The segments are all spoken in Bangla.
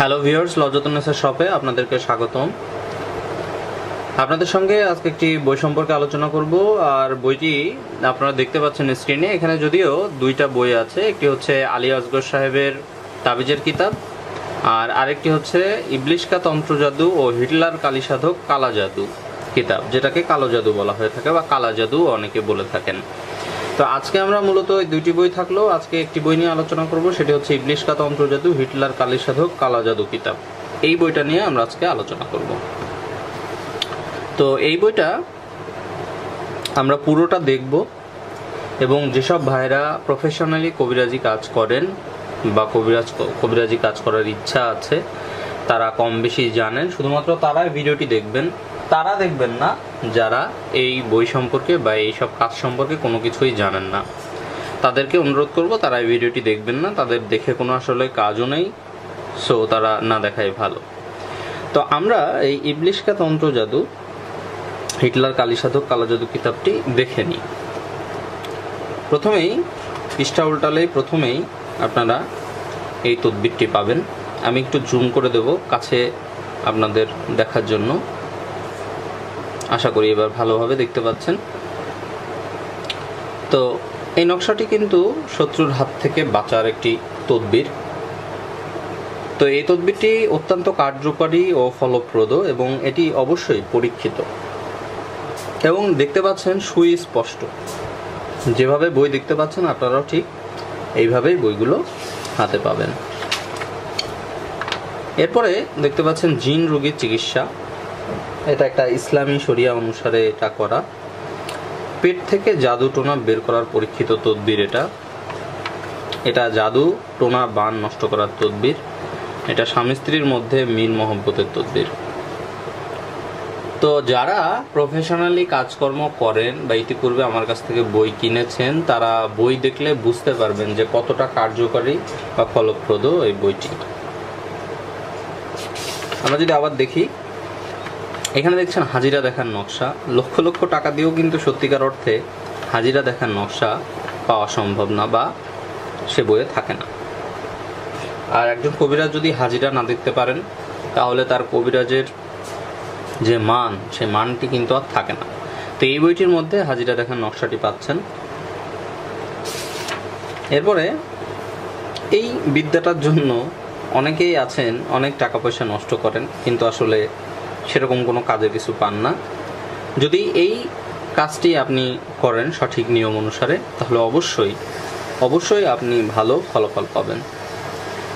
হ্যালো ভিউয়ার্স, লজতুন্নেসা শপে আপনাদেরকে স্বাগতম। আপনাদের সঙ্গে আজকে একটি বই সম্পর্কে আলোচনা করব। আর বইটি আপনারা দেখতে পাচ্ছেন স্ক্রিনে। এখানে যদিও দুইটা বই আছে, একটি হচ্ছে আলী আসগর সাহেবের তাবিজের কিতাব, আর আরেকটি হচ্ছে ইবলিশ কা তন্ত্র জাদু ও হিটলার কালী সাধক কালা জাদু কিতাব, যেটাকে কালো জাদু বলা হয়ে থাকে বা কালা জাদু অনেকে বলে থাকেন। তো আজকে আমরা মূলত এই দুইটি বই থাকলেও আজকে একটি বই নিয়ে আলোচনা করব, সেটি হচ্ছে ইবলিশ কা তন্ত্র জাদু হিটলার কালী সাধক কালা জাদু কিতাব। এই বইটা নিয়ে আমরা আজকে আলোচনা করব। তো এই বইটা আমরা পুরোটা দেখব এবং যেসব ভাইরা প্রফেশনালি কবিরাজি কাজ করেন বা কবিরাজি কাজ করার ইচ্ছা আছে, তারা কম বেশি জানেন, শুধুমাত্র তারাই ভিডিওটি দেখবেন। তারা দেখবেন না যারা এই বই সম্পর্কে বা এইসব কাজ সম্পর্কে কোনো কিছুই জানেন না। তাদেরকে অনুরোধ করব তারা এই ভিডিওটি দেখবেন না, তাদের দেখে কোনো আসলে কাজও নেই, সো তারা না দেখাই ভালো। তো আমরা এই ইবলিশ কা তন্ত্র জাদু হিটলার কালী সাধক কালা জাদু কিতাবটি দেখে নিই। প্রথমেই পৃষ্ঠা উল্টালেই প্রথমেই আপনারা এই তদবিরটি পাবেন। আমি একটু জুম করে দেব কাছে আপনাদের দেখার জন্য, আশা করি এবার ভালোভাবে দেখতে পাচ্ছেন। তো এই নকশাটি কিন্তু শত্রুর হাত থেকে বাঁচার একটি তদবির। তো এই তদবিরটি অত্যন্ত কার্যকরী ও ফলপ্রদ এবং এটি অবশ্যই পরীক্ষিত এবং দেখতে পাচ্ছেন সুস্পষ্ট। যেভাবে বই দেখতে পাচ্ছেন আপনারাও ঠিক এইভাবেই বইগুলো হাতে পাবেন। এরপরে দেখতে পাচ্ছেন জিন রোগীর চিকিৎসা। এটা একটা ইসলামী শরিয়া অনুসারে এটা করা। পেট থেকে জাদু টোনা বের করার পরীক্ষিত তদবির এটা জাদু টোনা বান নষ্ট করার তদবির। এটা স্বামী স্ত্রীর মধ্যে মিল মহব্বতের তদবির। তো যারা প্রফেশনালি কাজকর্ম করেন বা ইতিপূর্বে আমার কাছ থেকে বই কিনেছেন, তারা বই দেখলে বুঝতে পারবেন যে কতটা কার্যকরী বা ফলপ্রদ এই বইটি। আমরা যদি আবার দেখি, এখানে দেখছেন হাজিরা দেখার নকশা। লক্ষ লক্ষ টাকা দিয়েও কিন্তু সত্যিকার অর্থে হাজিরা দেখার নকশা পাওয়া সম্ভব না বা সে বইয়ে থাকে না। আর একজন কবিরাজ যদি হাজিরা না দেখতে পারেন, তাহলে তার কবিরাজের যে মান, সে মানটি কিন্তু আর থাকে না। তো এই বইটির মধ্যে হাজিরা দেখার নকশাটি পাচ্ছেন। এরপরে এই বিদ্যাটার জন্য অনেকেই আছেন অনেক টাকা পয়সা নষ্ট করেন, কিন্তু আসলে সেরকম কোনো কাজে কিছু পান না। যদি এই কাজটি আপনি করেন সঠিক নিয়ম অনুসারে, তাহলে অবশ্যই আপনি ভালো ফলাফল পাবেন।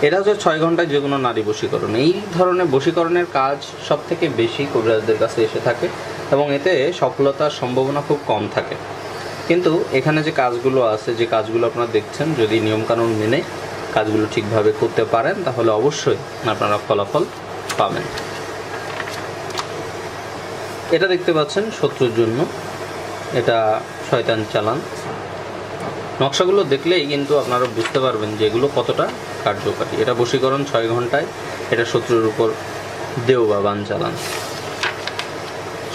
এটা হচ্ছে 6 ঘন্টায় যে কোনো নারী বশীকরণ। এই ধরনের বশীকরণের কাজ সব থেকে বেশি কবিরাজদের কাছে এসে থাকে এবং এতে সফলতার সম্ভাবনা খুব কম থাকে। কিন্তু এখানে যে কাজগুলো আছে, যে কাজগুলো আপনারা দেখছেন, যদি নিয়মকানুন মেনে কাজগুলো ঠিকভাবে করতে পারেন, তাহলে অবশ্যই আপনারা ফলাফল পাবেন। এটা দেখতে পাচ্ছেন শত্রুর জন্য, এটা শয়তান চালান। নকশাগুলো দেখলেই কিন্তু আপনারা বুঝতে পারবেন যে এগুলো কতটা কার্যকারী। এটা বশীকরণ 6 ঘন্টায়, এটা শত্রুর উপর দেও বা বান চালান,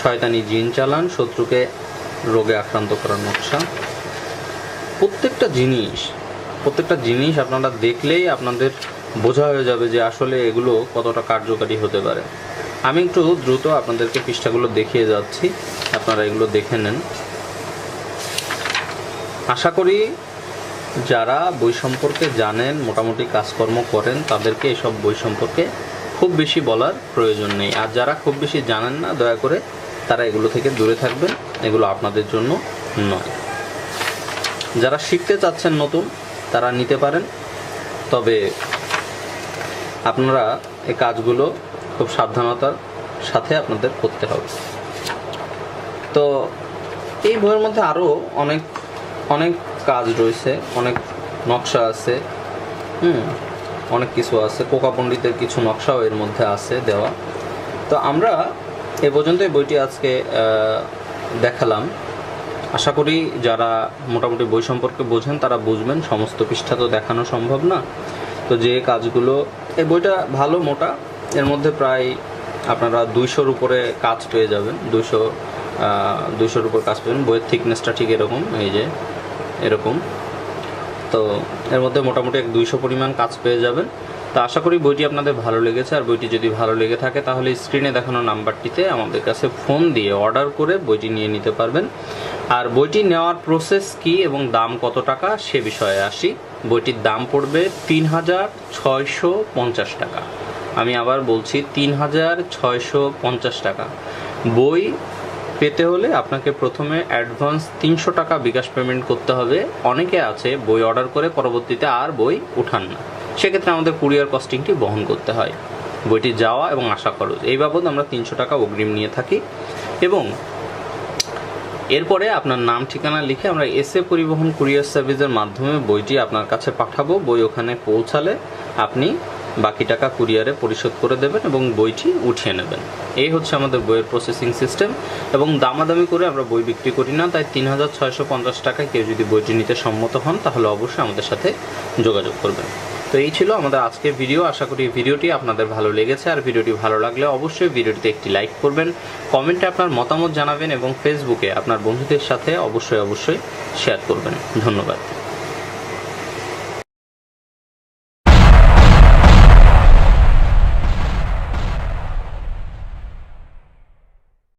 শয়তানি জিন চালান, শত্রুকে রোগে আক্রান্ত করার নকশা। প্রত্যেকটা জিনিস আপনারা দেখলেই আপনাদের বোঝা হয়ে যাবে যে আসলে এগুলো কতটা কার্যকারী হতে পারে। আমি একটু দ্রুত আপনাদেরকে পৃষ্ঠাগুলো দেখিয়ে যাচ্ছি, আপনারা এগুলো দেখে নেন। আশা করি যারা বই সম্পর্কে জানেন, মোটামুটি কাজকর্ম করেন, তাদেরকে এসব বই সম্পর্কে খুব বেশি বলার প্রয়োজন নেই। আর যারা খুব বেশি জানেন না, দয়া করে তারা এগুলো থেকে দূরে থাকবেন, এগুলো আপনাদের জন্য নয়। যারা শিখতে চাচ্ছেন নতুন, তারা নিতে পারেন, তবে আপনারা এই কাজগুলো খুব সাবধানতার সাথে আপনাদের করতে হবে। তো এই বইয়ের মধ্যে আরও অনেক কাজ রয়েছে, অনেক নকশা আছে, অনেক কিছু আছে। কোকা পণ্ডিতের কিছু নকশাও এর মধ্যে আছে দেওয়া। তো আমরা এ পর্যন্ত এই বইটি আজকে দেখালাম। আশা করি যারা মোটামুটি বই সম্পর্কে বোঝেন তারা বুঝবেন। সমস্ত পৃষ্ঠা তো দেখানো সম্ভব না। তো যে কাজগুলো, এই বইটা ভালো মোটা, এর মধ্যে প্রায় আপনারা 200-র উপরে কাজ পেয়ে যাবেন। 200-র উপর কাজ পাবেন। বইয়ের থিকনেসটা ঠিক এরকম, এই যে এরকম। তো এর মধ্যে মোটামুটি 200 পরিমাণ কাজ পেয়ে যাবেন। তো আশা করি বইটি আপনাদের ভালো লেগেছে, আর বইটি যদি ভালো লেগে থাকে তাহলে স্ক্রিনে দেখানো নাম্বারটিতে আমাদের কাছে ফোন দিয়ে অর্ডার করে বইটি নিয়ে নিতে পারবেন। আর বইটি নেওয়ার প্রসেস কি এবং দাম কত টাকা সে বিষয়ে আসি। বইটির দাম পড়বে ৩,৬৫০ টাকা। আমি আবার বলছি ৩,৬৫০ টাকা। বই পেতে হলে আপনাকে প্রথমে অ্যাডভান্স ৩০০ টাকা বিকাশ পেমেন্ট করতে হবে। অনেকে আছে বই অর্ডার করে পরবর্তীতে আর বই উঠান না, সেক্ষেত্রে আমাদের কুরিয়ার কস্টিংটি বহন করতে হয়। বইটি যাওয়া এবং আসা খরচ এই বাবদ আমরা ৩০০ টাকা অগ্রিম নিয়ে থাকি, এবং এরপরে আপনার নাম ঠিকানা লিখে আমরা এসএ পরিবহন কুরিয়ার সার্ভিসের মাধ্যমে বইটি আপনার কাছে পাঠাবো। বই ওখানে পৌঁছালে আপনি বাকি টাকা কুরিয়ারে পরিশোধ করে দেবেন এবং বইটি উঠিয়ে নেবেন। এই হচ্ছে আমাদের বইয়ের প্রসেসিং সিস্টেম, এবং দামাদামি করে আমরা বই বিক্রি করি না। তাই ৩,৬৫০ টাকায় কেউ যদি বইটি নিতে সম্মত হন তাহলে অবশ্যই আমাদের সাথে যোগাযোগ করবেন। তো এই ছিল আমাদের আজকের ভিডিও। আশা করি ভিডিওটি আপনাদের ভালো লেগেছে, আর ভিডিওটি ভালো লাগলে অবশ্যই ভিডিওটিতে একটি লাইক করবেন, কমেন্টে আপনার মতামত জানাবেন এবং ফেসবুকে আপনার বন্ধুদের সাথে অবশ্যই শেয়ার করবেন। ধন্যবাদ।